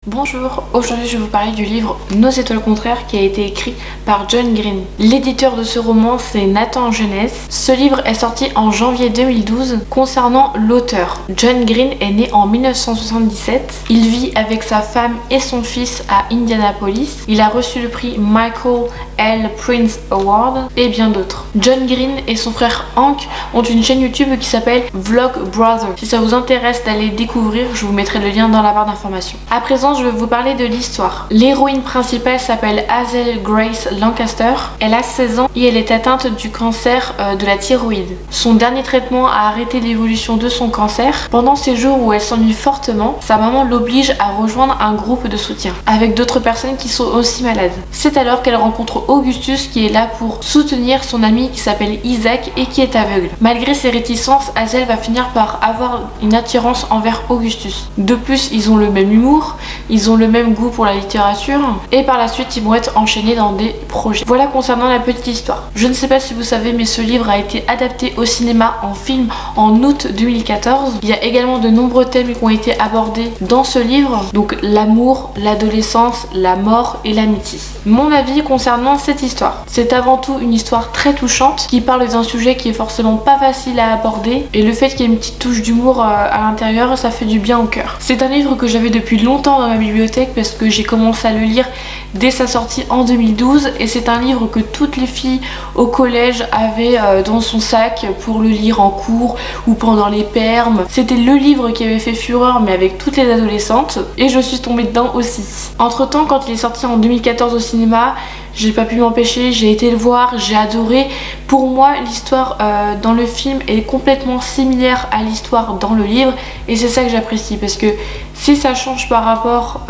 Bonjour, aujourd'hui je vais vous parler du livre Nos étoiles contraires qui a été écrit par John Green. L'éditeur de ce roman c'est Nathan Jeunesse. Ce livre est sorti en janvier 2012. Concernant l'auteur, John Green est né en 1977. Il vit avec sa femme et son fils à Indianapolis. Il a reçu le prix Michael L. Prince Award et bien d'autres. John Green et son frère Hank ont une chaîne YouTube qui s'appelle Vlog Brother. Si ça vous intéresse d'aller découvrir, je vous mettrai le lien dans la barre d'informations. À présent, je vais vous parler de l'histoire. L'héroïne principale s'appelle Hazel Grace Lancaster. Elle a 16 ans et elle est atteinte du cancer de la thyroïde. Son dernier traitement a arrêté l'évolution de son cancer. Pendant ces jours où elle s'ennuie fortement, sa maman l'oblige à rejoindre un groupe de soutien avec d'autres personnes qui sont aussi malades. C'est alors qu'elle rencontre Augustus qui est là pour soutenir son ami qui s'appelle Isaac et qui est aveugle. Malgré ses réticences, Hazel va finir par avoir une attirance envers Augustus. De plus, ils ont le même humour, ils ont le même goût pour la littérature et par la suite ils vont être enchaînés dans des projets. Voilà concernant la petite histoire. Je ne sais pas si vous savez mais ce livre a été adapté au cinéma en film en août 2014. Il y a également de nombreux thèmes qui ont été abordés dans ce livre, donc l'amour, l'adolescence, la mort et l'amitié. Mon avis concernant cette histoire, c'est avant tout une histoire très touchante qui parle d'un sujet qui est forcément pas facile à aborder et le fait qu'il y ait une petite touche d'humour à l'intérieur, ça fait du bien au cœur. C'est un livre que j'avais depuis longtemps dans ma bibliothèque parce que j'ai commencé à le lire dès sa sortie en 2012 et c'est un livre que toutes les filles au collège avaient dans son sac pour le lire en cours ou pendant les permes. C'était le livre qui avait fait fureur mais avec toutes les adolescentes et je suis tombée dedans aussi. Entre temps, quand il est sorti en 2014 au cinéma, j'ai pas pu m'empêcher, j'ai été le voir, j'ai adoré. Pour moi, l'histoire dans le film est complètement similaire à l'histoire dans le livre et c'est ça que j'apprécie parce que si ça change par rapport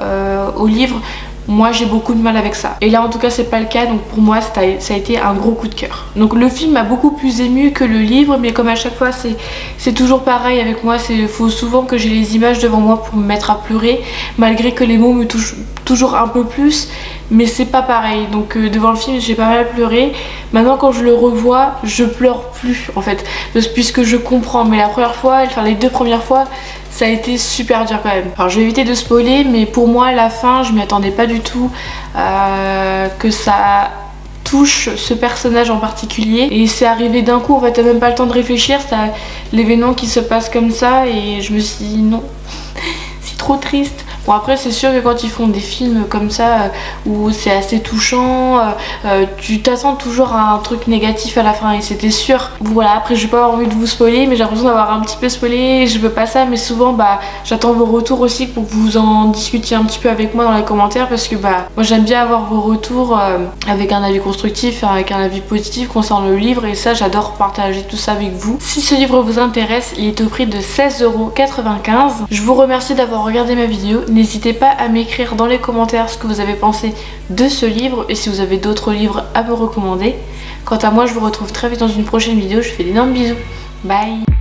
au livre, moi j'ai beaucoup de mal avec ça. Et là en tout cas c'est pas le cas, donc pour moi ça a été un gros coup de cœur. Donc le film m'a beaucoup plus ému que le livre, mais comme à chaque fois c'est toujours pareil avec moi, il faut souvent que j'ai les images devant moi pour me mettre à pleurer, malgré que les mots me touchent toujours un peu plus, mais c'est pas pareil. Donc devant le film j'ai pas mal pleuré. Maintenant quand je le revois, je pleure plus en fait, puisque je comprends, mais la première fois, enfin les deux premières fois, ça a été super dur quand même. Alors je vais éviter de spoiler, mais pour moi la fin, je m'y attendais pas du tout que ça touche ce personnage en particulier. Et c'est arrivé d'un coup, en fait t'as même pas le temps de réfléchir, c'est l'événement qui se passe comme ça et je me suis dit non, c'est trop triste. Bon après c'est sûr que quand ils font des films comme ça où c'est assez touchant, tu t'attends toujours à un truc négatif à la fin et c'était sûr. Voilà, après j'ai pas avoir envie de vous spoiler mais j'ai l'impression d'avoir un petit peu spoilé, je veux pas ça, mais souvent j'attends vos retours aussi pour que vous en discutiez un petit peu avec moi dans les commentaires parce que moi j'aime bien avoir vos retours avec un avis constructif, avec un avis positif concernant le livre et ça j'adore partager tout ça avec vous. Si ce livre vous intéresse, il est au prix de 16,95 €. Je vous remercie d'avoir regardé ma vidéo. N'hésitez pas à m'écrire dans les commentaires ce que vous avez pensé de ce livre et si vous avez d'autres livres à me recommander. Quant à moi, je vous retrouve très vite dans une prochaine vidéo. Je vous fais d'énormes bisous. Bye!